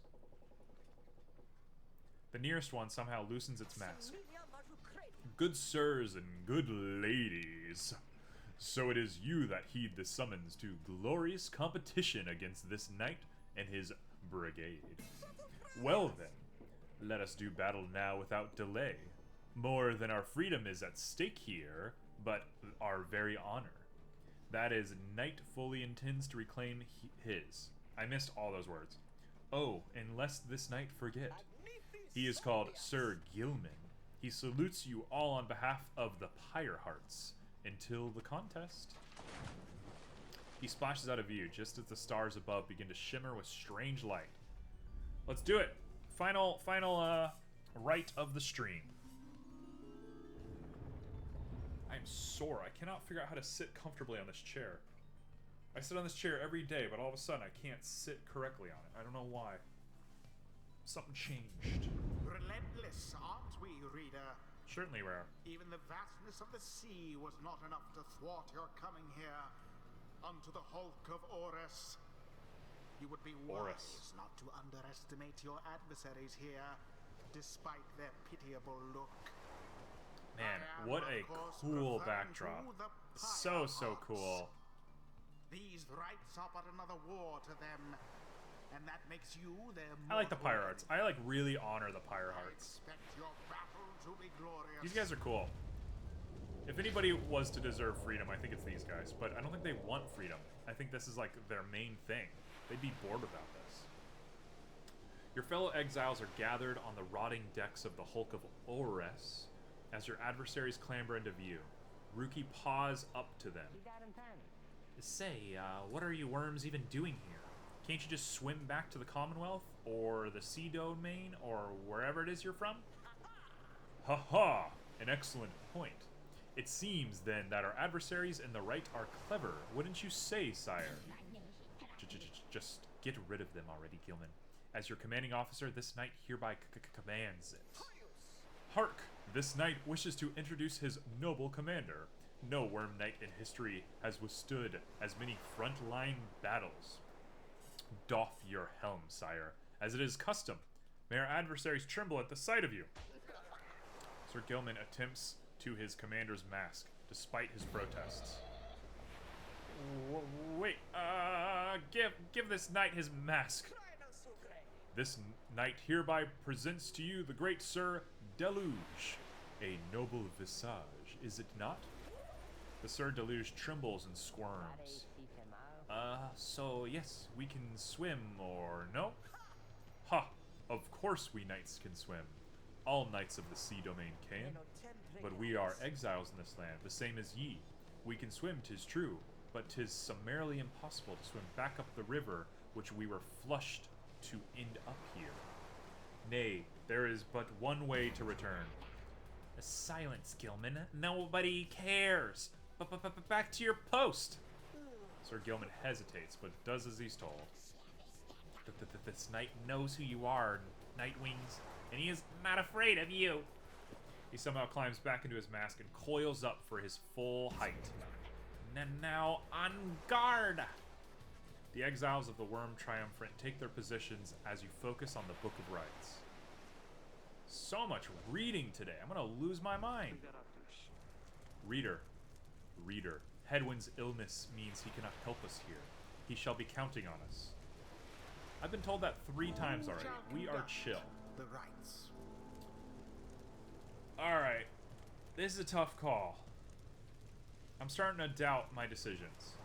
The nearest one somehow loosens its mask. Good sirs and good ladies, so it is you that heed the summons to glorious competition against this knight and his brigade. Well then, let us do battle now without delay. More than our freedom is at stake here, but our very honor. That is, Knight fully intends to reclaim his. I missed all those words. Oh, and lest this knight forget. He is called Sir Gilman. He salutes you all on behalf of the Pyre Hearts until the contest. He splashes out of view just as the stars above begin to shimmer with strange light. Let's do it. Final rite of the stream. I'm sore. I cannot figure out how to sit comfortably on this chair. I sit on this chair every day, but all of a sudden I can't sit correctly on it. I don't know why. Something changed. Relentless, aren't we, reader? Certainly rare. Even the vastness of the sea was not enough to thwart your coming here unto the Hulk of Ores. You would be wise not to underestimate your adversaries here, despite their pitiable look. Man, what a cool backdrop. So cool. These rites are but another war to them, and that makes you their I like the Pyre Hearts. I like really honor the Pyre Hearts. Expect your battle to be glorious. These guys are cool. If anybody was to deserve freedom, I think it's these guys. But I don't think they want freedom. I think this is like their main thing. They'd be bored without this. Your fellow exiles are gathered on the rotting decks of the Hulk of Ores as your adversaries clamber into view. Ruki paws up to them. Say, what are you worms even doing here? Can't you just swim back to the Commonwealth, or the Sea Domain, or wherever it is you're from? Ha ha! An excellent point. It seems, then, that our adversaries in the right are clever, wouldn't you say, sire? Just get rid of them already, Gilman. As your commanding officer, this knight hereby commands it. Hark! This knight wishes to introduce his noble commander. No worm knight in history has withstood as many front-line battles. Doff your helm, sire, as it is custom. May our adversaries tremble at the sight of you. Sir Gilman attempts to his commander's mask, despite his protests. Wait, give this knight his mask. This knight hereby presents to you the great Sir Deluge. A noble visage, is it not? The Sir Deluge trembles and squirms. So yes, we can swim, or no? Ha! Of course we knights can swim. All knights of the sea domain can. But we are exiles in this land, the same as ye. We can swim, 'tis true, but 'tis summarily impossible to swim back up the river which we were flushed to end up here. Nay, there is but one way to return. Silence, Gilman. Nobody cares. Back to your post. Sir Gilman hesitates, but does as he's told. This knight knows who you are, Nightwings, and he is not afraid of you. He somehow climbs back into his mask and coils up for his full height. Now, on guard! The exiles of the Worm Triumphant take their positions as you focus on the Book of Rites. So much reading today. I'm gonna lose my mind. Reader. Hedwyn's illness means he cannot help us here. He shall be counting on us. I've been told that 3 times already. We are chill. The rites. Alright. This is a tough call. I'm starting to doubt my decisions.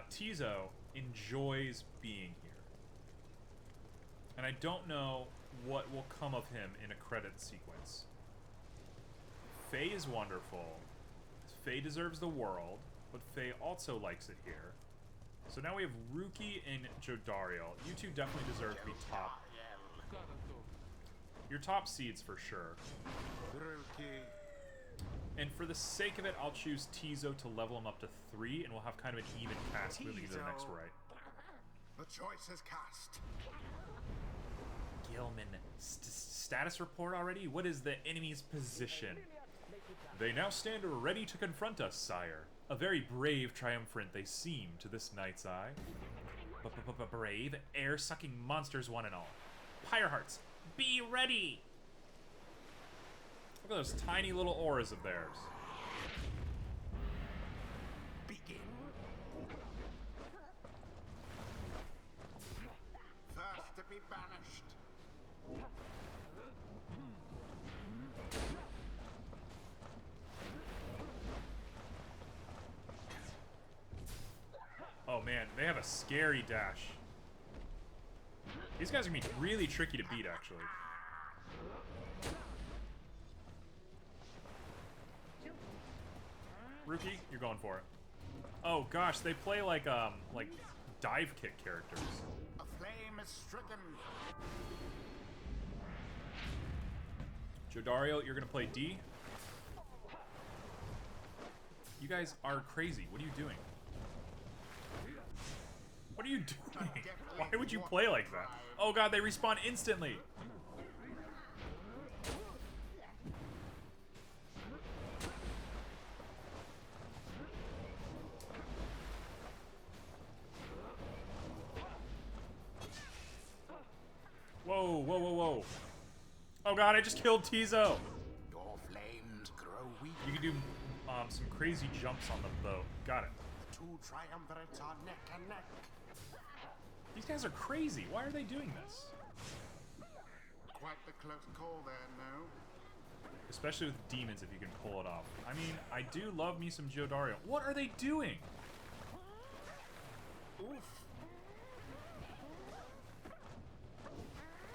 Tizo enjoys being here. And I don't know what will come of him in a credit sequence. Faye is wonderful. Faye deserves the world, but Faye also likes it here. So now we have Ruki and Jodariel. You two definitely deserve to be top. You're top seeds for sure. Ruki. And for the sake of it, I'll choose Tizo to level him up to 3, and we'll have kind of an even cast moving into the next right. The choice is cast. Gilman, status report already? What is the enemy's position? They now stand ready to confront us, sire. A very brave triumphant they seem to this knight's eye. Brave, air-sucking monsters one and all. Pyre hearts, be ready! Look at those tiny little auras of theirs. Begin. First to be banished. Oh man, they have a scary dash. These guys are gonna be really tricky to beat, actually. Ruki, you're going for it. Oh gosh, they play like dive kick characters. A flame is stricken. Jodariel, you're gonna play D. You guys are crazy. What are you doing? What are you doing? Why would you play like that? Oh god, they respawn instantly. Whoa. Oh god, I just killed Tizo. Your flames grow weak. You can do some crazy jumps on the boat. Got it. Two triumvirates are neck and neck. These guys are crazy. Why are they doing this? Quite the close call there, no? Especially with demons, if you can pull it off. I mean, I do love me some Jodariel. What are they doing? Oof.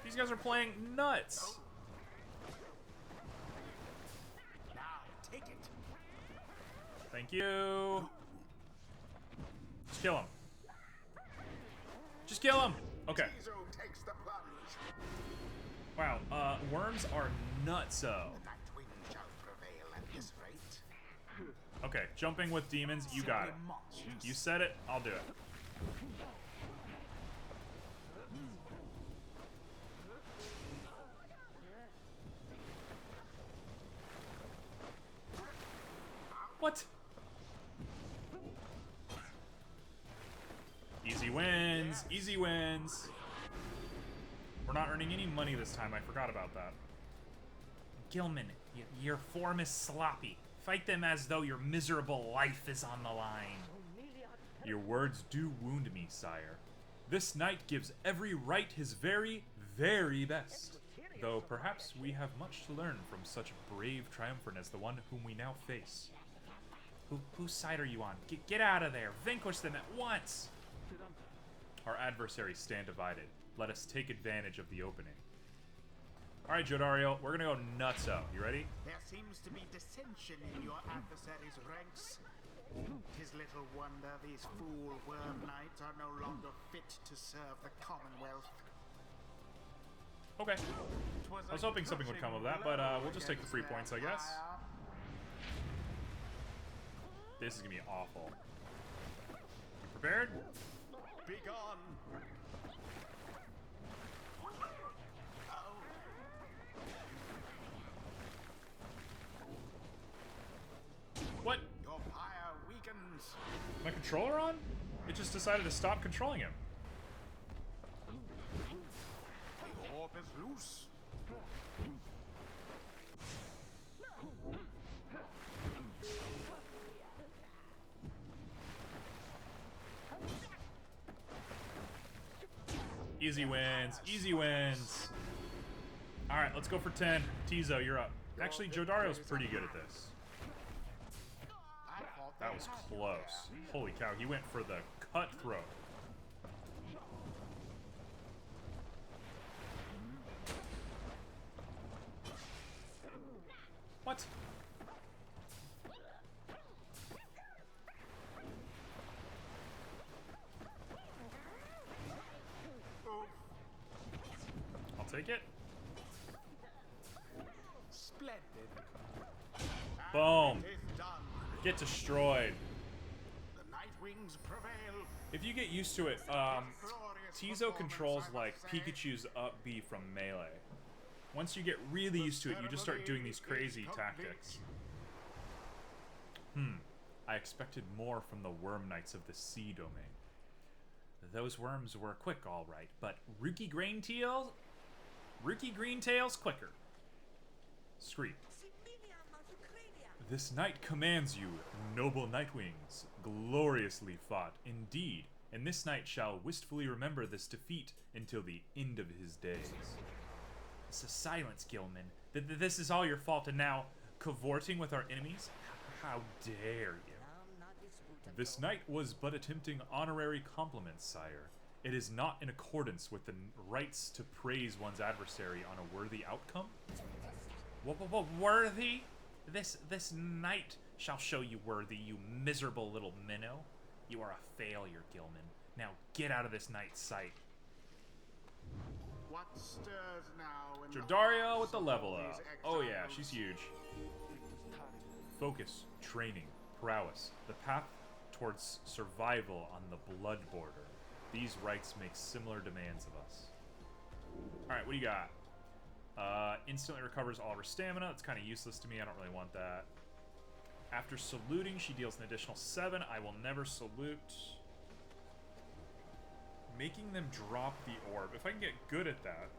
These guys are playing nuts. Now, take it. Thank you. Just kill him. Just kill him. Okay. Tizo takes the plunge. Wow. Worms are nutso. The Nightwing shall prevail at this rate. Okay, jumping with demons. You got it. You said it. I'll do it. What? Easy wins. Easy wins. We're not earning any money this time. I forgot about that. Gilman, your form is sloppy. Fight them as though your miserable life is on the line. Your words do wound me, sire. This knight gives every right his very, very best. Though perhaps we have much to learn from such brave triumphant as the one whom we now face. Whose side are you on? Get out of there! Vanquish them at once! Our adversaries stand divided. Let us take advantage of the opening. Alright, Jodario, we're gonna go nuts out. You ready? There seems to be dissension in your adversary's ranks. 'Tis little wonder these fool worm knights are no longer fit to serve the Commonwealth. Okay. I was hoping something would come of that, but we'll just take the 3 points, I guess. This is gonna be awful. You prepared? Be gone. What? Your pyre weakens. My controller on? It just decided to stop controlling him. The orb is loose. Easy wins. Easy wins. Alright, let's go for 10. Tizo, you're up. Actually, Jodario's pretty good at this. That was close. Holy cow, he went for the cutthroat. What? I'll take it. Splendid. Boom. It is done. Get destroyed. The Nightwings prevail. If you get used to it, Tizo controls like Pikachu's up B from Melee. Once you get really used to it, you just start doing these crazy tactics. I expected more from the Worm Knights of the Sea Domain. Those worms were quick, all right, but Rookie Greentails quicker. Scream. This night commands you, noble Nightwings, gloriously fought indeed, and this knight shall wistfully remember this defeat until the end of his days. So silence, Gilman. This is all your fault, and now cavorting with our enemies? How dare you? This knight was but attempting honorary compliments, sire. It is not in accordance with the rights to praise one's adversary on a worthy outcome. Worthy? This knight shall show you worthy, you miserable little minnow. You are a failure, Gilman. Now get out of this knight's sight. What stirs now in Jodario with the level up. Oh yeah, she's huge. Focus, training, prowess, the path towards survival on the blood border. These rites make similar demands of us. Alright, what do you got? Instantly recovers all of her stamina. That's kind of useless to me. I don't really want that. After saluting, she deals an additional 7. I will never salute. Making them drop the orb. If I can get good at that,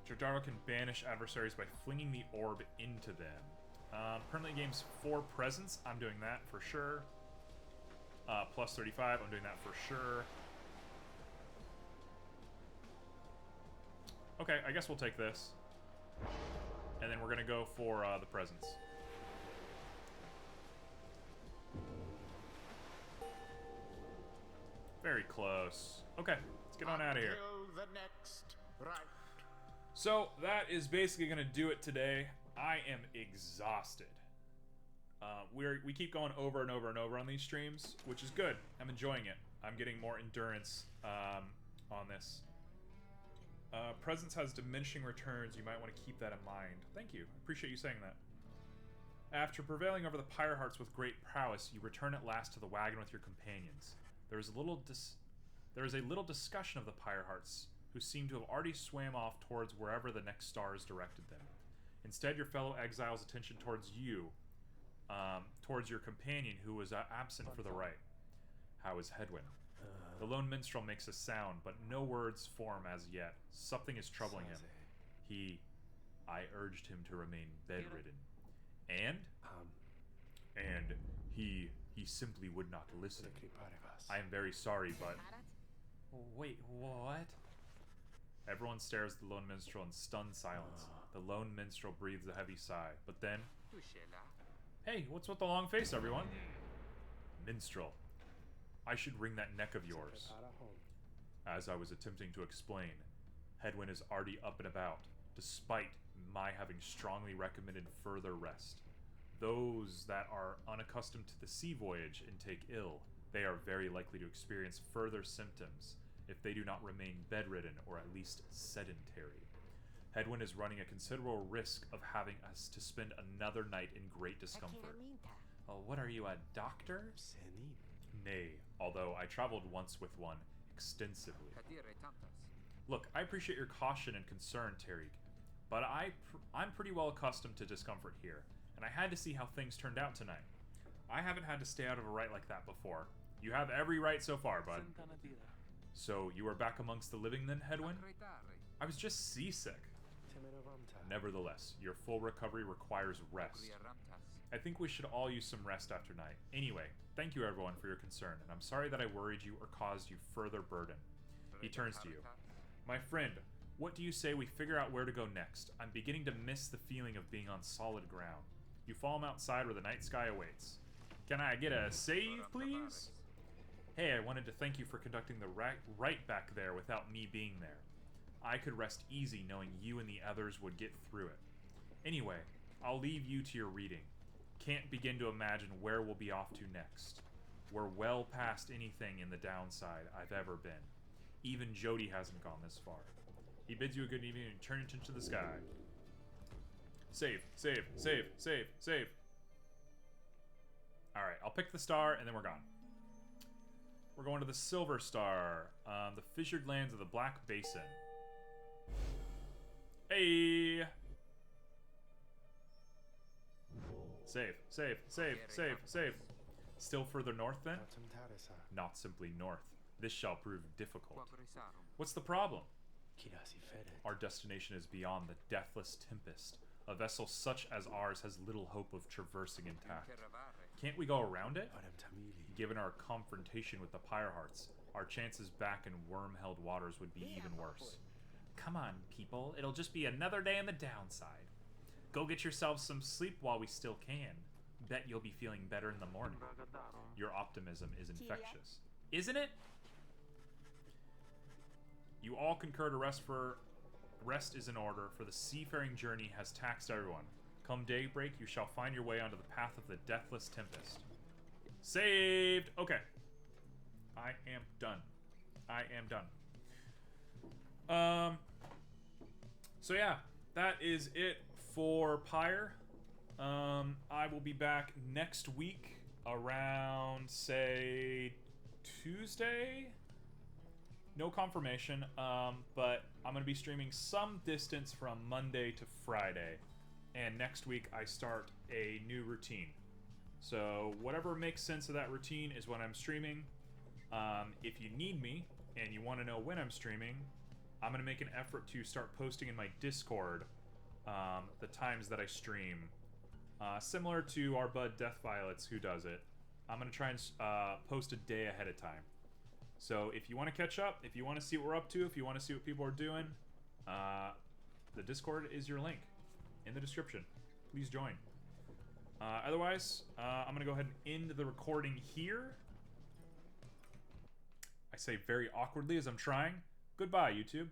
Jodario can banish adversaries by flinging the orb into them. Permanently gains 4 presence. I'm doing that for sure. Plus 35. I'm doing that for sure. Okay, I guess we'll take this. And then we're going to go for the presence. Very close. Okay, let's get on out of here. Until the next right. So, that is basically going to do it today. I am exhausted. We keep going over and over and over on these streams, which is good. I'm enjoying it. I'm getting more endurance on this. Presence has diminishing returns. You might want to keep that in mind. Thank you. I appreciate you saying that. After prevailing over the Pyre Hearts with great prowess, you return at last to the wagon with your companions. There is a little discussion of the Pyre Hearts, who seem to have already swam off towards wherever the next stars directed them. Instead, your fellow exiles' attention towards you, towards your companion who was absent for the rite. How is Hedwyn? The lone minstrel makes a sound, but no words form as yet. Something is troubling him. I urged him to remain bedridden. And he simply would not listen. I am very sorry, but... Wait, what? Everyone stares at the lone minstrel in stunned silence. The lone minstrel breathes a heavy sigh, but then... Hey, what's with the long face, everyone? Minstrel, I should wring that neck of yours. As I was attempting to explain, Hedwyn is already up and about, despite my having strongly recommended further rest. Those that are unaccustomed to the sea voyage and take ill, they are very likely to experience further symptoms if they do not remain bedridden or at least sedentary. Hedwyn is running a considerable risk of having us to spend another night in great discomfort. Oh, what are you, a doctor? Nay, although I traveled once with one extensively. Look, I appreciate your caution and concern, Tariq, but I'm pretty well accustomed to discomfort here, and I had to see how things turned out tonight. I haven't had to stay out of a rite like that before. You have every right so far, bud. So, you are back amongst the living then, Hedwyn? I was just seasick. Nevertheless, your full recovery requires rest. I think we should all use some rest after night. Anyway, thank you everyone for your concern, and I'm sorry that I worried you or caused you further burden. He turns to you. My friend, what do you say we figure out where to go next? I'm beginning to miss the feeling of being on solid ground. You follow him outside where the night sky awaits. Can I get a save, please? Hey, I wanted to thank you for conducting the rite back there without me being there. I could rest easy knowing you and the others would get through it. Anyway, I'll leave you to your reading. Can't begin to imagine where we'll be off to next. We're well past anything in the downside I've ever been. Even Jody hasn't gone this far. He bids you a good evening and turns into the sky. Save, save, save, save, save. Alright, I'll pick the star and then we're gone. We're going to the Silver Star, the fissured lands of the Black Basin. Hey! Save, save, save, save, save. Still further north then? Not simply north. This shall prove difficult. What's the problem? Our destination is beyond the deathless Tempest. A vessel such as ours has little hope of traversing intact. Can't we go around it? Given our confrontation with the Pyre Hearts, our chances back in worm-held waters would be even worse. Come on, people. It'll just be another day on the downside. Go get yourselves some sleep while we still can. Bet you'll be feeling better in the morning. Your optimism is infectious. Isn't it? You all concur to rest is in order, for the seafaring journey has taxed everyone. Come daybreak, you shall find your way onto the path of the deathless Tempest. Saved! Okay. I am done. I am done. So yeah, that is it for Pyre. I will be back next week around, say, Tuesday? No confirmation, but I'm going to be streaming some distance from Monday to Friday. And next week I start a new routine. So whatever makes sense of that routine is when I'm streaming. If you need me and you want to know when I'm streaming, I'm going to make an effort to start posting in my Discord the times that I stream. Similar to our bud Death Violets, who does it. I'm going to try and post a day ahead of time. So if you want to catch up, if you want to see what we're up to, if you want to see what people are doing, the Discord is your link in the description. Please join. Otherwise, I'm going to go ahead and end the recording here. I say very awkwardly as I'm trying. Goodbye, YouTube.